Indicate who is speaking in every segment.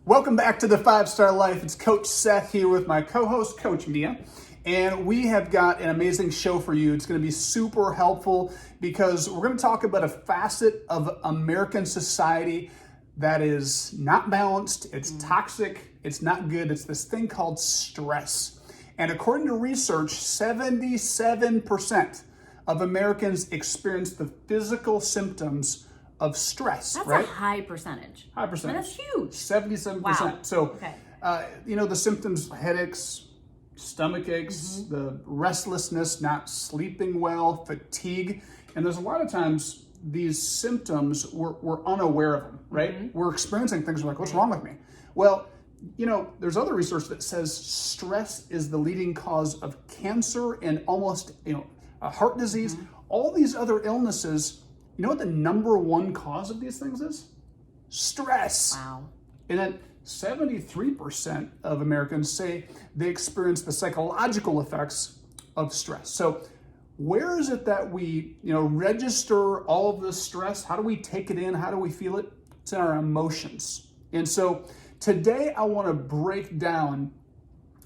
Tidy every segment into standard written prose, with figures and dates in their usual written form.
Speaker 1: Welcome back to the 5-Star Life. It's Coach Seth here with my co-host, Coach Mia. And we have got an amazing show for you. It's going to be super helpful because we're going to talk about a facet of American society that is not balanced, it's toxic, it's not good. It's this thing called stress. And according to research, 77% of Americans experience the physical symptoms of stress.
Speaker 2: That's
Speaker 1: right?
Speaker 2: a high percentage.
Speaker 1: High percentage.
Speaker 2: That's huge.
Speaker 1: 77%.
Speaker 2: Wow.
Speaker 1: So,
Speaker 2: Okay.
Speaker 1: the symptoms, headaches, stomach aches, the restlessness, not sleeping well, fatigue. And there's a lot of times these symptoms, we're unaware of them, right? We're experiencing things, we're like, what's wrong with me? Well, there's other research that says stress is the leading cause of cancer and almost, heart disease, all these other illnesses. You know what the number one cause of these things is? Stress.
Speaker 2: Wow.
Speaker 1: And then 73% of Americans say they experience the psychological effects of stress. So where is it that we, register all of this stress? How do we take it in? How do we feel it? It's in our emotions. And so today I want to break down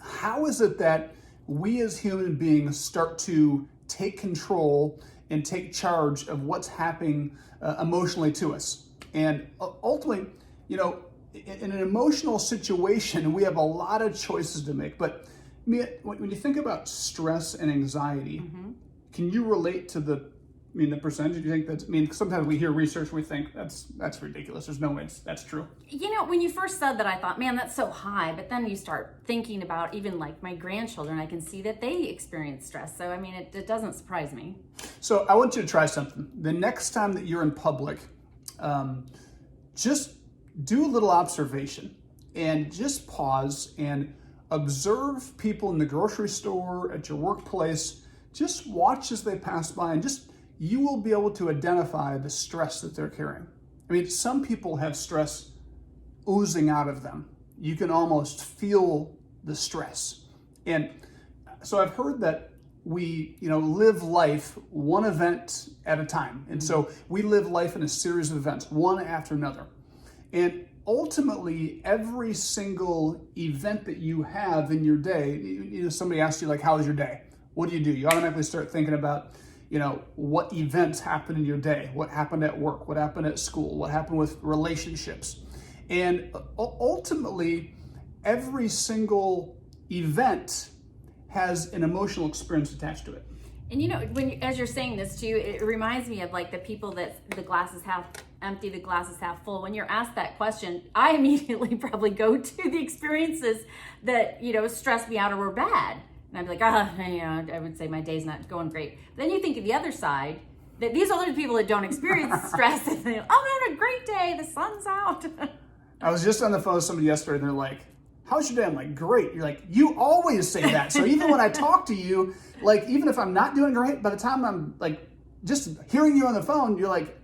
Speaker 1: how is it that we as human beings start to take control and take charge of what's happening emotionally to us. And ultimately, in an emotional situation, we have a lot of choices to make. But Mia, when you think about stress and anxiety, can you relate to the percentage? Do you think that's, sometimes we hear research, we think that's ridiculous. There's no way that's true.
Speaker 2: When you first said that, I thought, man, that's so high. But then you start thinking about even like my grandchildren, I can see that they experience stress. So, it doesn't surprise me.
Speaker 1: So I want you to try something. The next time that you're in public, just do a little observation and just pause and observe people in the grocery store, at your workplace. Just watch as they pass by and you will be able to identify the stress that they're carrying. Some people have stress oozing out of them. You can almost feel the stress. And so I've heard that we, live life one event at a time. And so we live life in a series of events, one after another. And ultimately, every single event that you have in your day, somebody asks you, like, how was your day? What do? You automatically start thinking about, what events happened in your day, what happened at work, what happened at school, what happened with relationships. And ultimately, every single event has an emotional experience attached to it.
Speaker 2: And as you're saying this too, it reminds me of like the people that the glass is half empty, the glass is half full. When you're asked that question, I immediately probably go to the experiences that, stress me out or were bad. And I'd be like, I would say my day's not going great. But then you think of the other side, that these are the people that don't experience stress. And they're, I'm having a great day, the sun's out.
Speaker 1: I was just on the phone with somebody yesterday and they're like, how's your day? I'm like, great. You're like, you always say that. So even when I talk to you, like, even if I'm not doing great, by the time I'm like, just hearing you on the phone, you're like,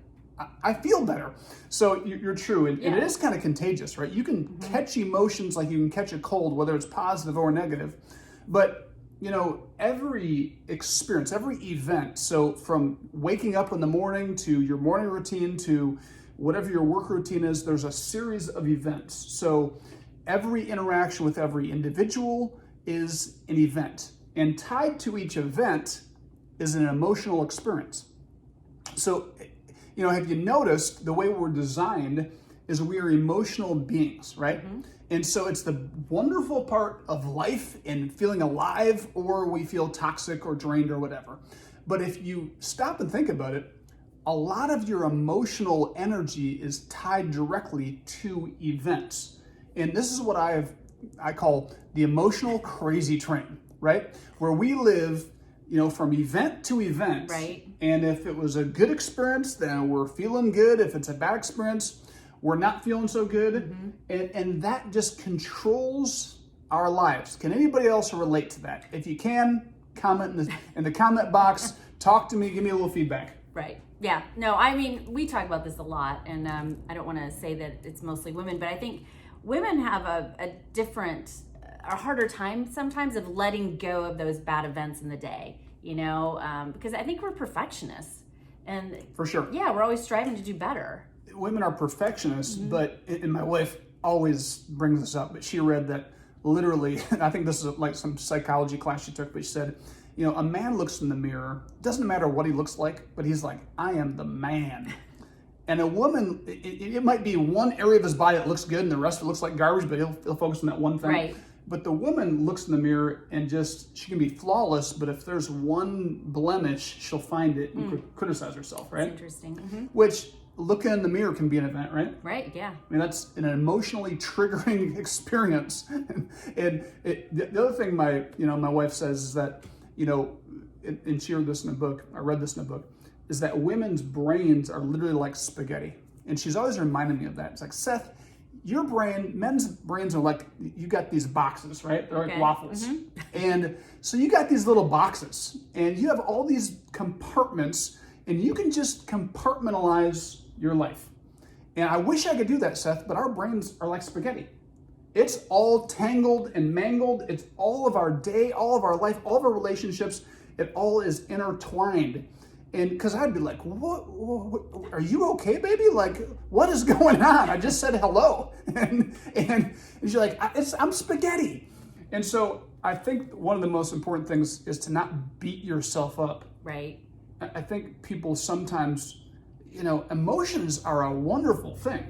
Speaker 1: I feel better. So you're true. And it is kind of contagious, right? You can catch emotions like you can catch a cold, whether it's positive or negative. But, every experience, every event, so from waking up in the morning to your morning routine to whatever your work routine is, there's a series of events. So every interaction with every individual is an event. And tied to each event is an emotional experience. So, have you noticed the way we're designed is we are emotional beings, right? And so it's the wonderful part of life and feeling alive, or we feel toxic or drained or whatever. But if you stop and think about it, a lot of your emotional energy is tied directly to events. And this is what I call the emotional crazy train, right? Where we live, from event to event.
Speaker 2: Right.
Speaker 1: And if it was a good experience, then we're feeling good. If it's a bad experience, we're not feeling so good. And that just controls our lives. Can anybody else relate to that? If you can, comment in the comment box, talk to me, give me a little feedback.
Speaker 2: Right. Yeah. No, we talk about this a lot, and I don't want to say that it's mostly women, but I think women have a harder time sometimes of letting go of those bad events in the day, because I think we're perfectionists. And
Speaker 1: for sure.
Speaker 2: Yeah, we're always striving to do better.
Speaker 1: Women are perfectionists, but, and my wife always brings this up, but she read that literally, I think this is like some psychology class she took, but she said, a man looks in the mirror, doesn't matter what he looks like, but he's like, I am the man. And a woman, it might be one area of his body that looks good and the rest of it looks like garbage, but he'll focus on that one thing.
Speaker 2: Right.
Speaker 1: But the woman looks in the mirror and she can be flawless, but if there's one blemish, she'll find it and criticize herself, right?
Speaker 2: That's interesting. Mm-hmm.
Speaker 1: Which, looking in the mirror can be an event, right?
Speaker 2: Right, yeah.
Speaker 1: I mean, that's an emotionally triggering experience. And the other thing my wife says is that, and she read this in a book, I read this in a book, is that women's brains are literally like spaghetti. And she's always reminding me of that. It's like, Seth, your brain, men's brains are like, you got these boxes, right? They're like waffles. Mm-hmm. And so you got these little boxes and you have all these compartments and you can just compartmentalize your life. And I wish I could do that, Seth, but our brains are like spaghetti. It's all tangled and mangled. It's all of our day, all of our life, all of our relationships. It all is intertwined. And because I'd be like, what, are you okay, baby? Like, what is going on? I just said hello. And she's like, I'm spaghetti. And so I think one of the most important things is to not beat yourself up.
Speaker 2: Right.
Speaker 1: I think people sometimes, emotions are a wonderful thing.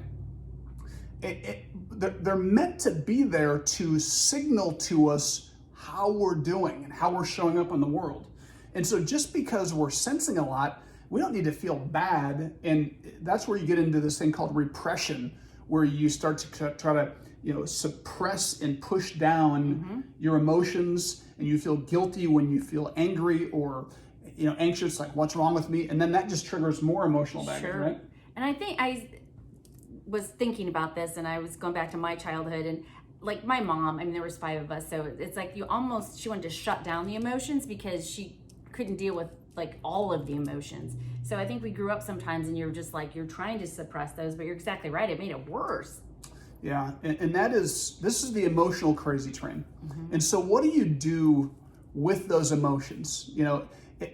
Speaker 1: They're meant to be there to signal to us how we're doing and how we're showing up in the world. And so just because we're sensing a lot, we don't need to feel bad. And that's where you get into this thing called repression, where you start to try to, suppress and push down your emotions, and you feel guilty when you feel angry or, anxious, like what's wrong with me? And then that just triggers more emotional baggage, right?
Speaker 2: And I think I was thinking about this, and I was going back to my childhood, and like my mom, there was 5 of us. So it's like she wanted to shut down the emotions because she couldn't deal with like all of the emotions. So I think we grew up sometimes and you're just like, you're trying to suppress those, but you're exactly right. It made it worse.
Speaker 1: Yeah. And this is the emotional crazy train. Mm-hmm. And so what do you do with those emotions?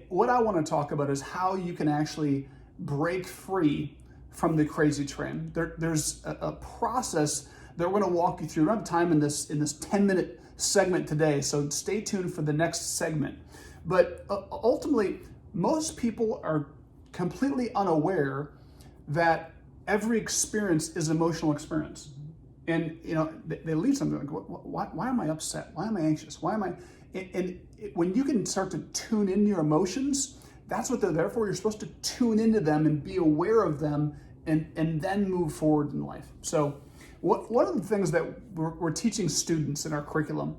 Speaker 1: What I want to talk about is how you can actually break free from the crazy train. There's a process that we're going to walk you through. We don't have time in this 10-minute segment today, so stay tuned for the next segment. But ultimately, most people are completely unaware that every experience is an emotional experience. And, they leave something like, why am I upset? Why am I anxious? Why am I? And when you can start to tune into your emotions, that's what they're there for. You're supposed to tune into them and be aware of them and then move forward in life. So one of the things that we're teaching students in our curriculum,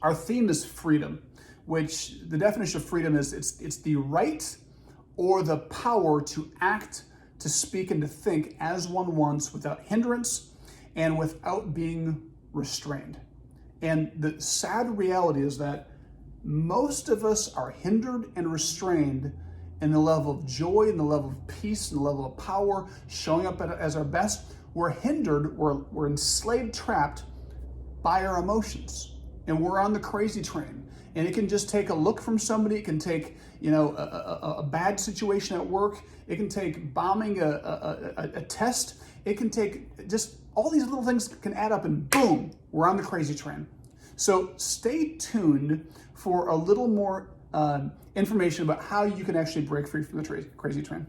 Speaker 1: our theme is freedom, which the definition of freedom is it's the right or the power to act, to speak, and to think as one wants without hindrance and without being restrained. And the sad reality is that most of us are hindered and restrained in the level of joy, in the level of peace, in the level of power, showing up as our best. We're hindered, we're enslaved, trapped by our emotions. And we're on the crazy train. And it can just take a look from somebody. It can take, a bad situation at work. It can take bombing a test. It can take just all these little things can add up and boom, we're on the crazy train. So stay tuned for a little more information about how you can actually break free from the crazy train.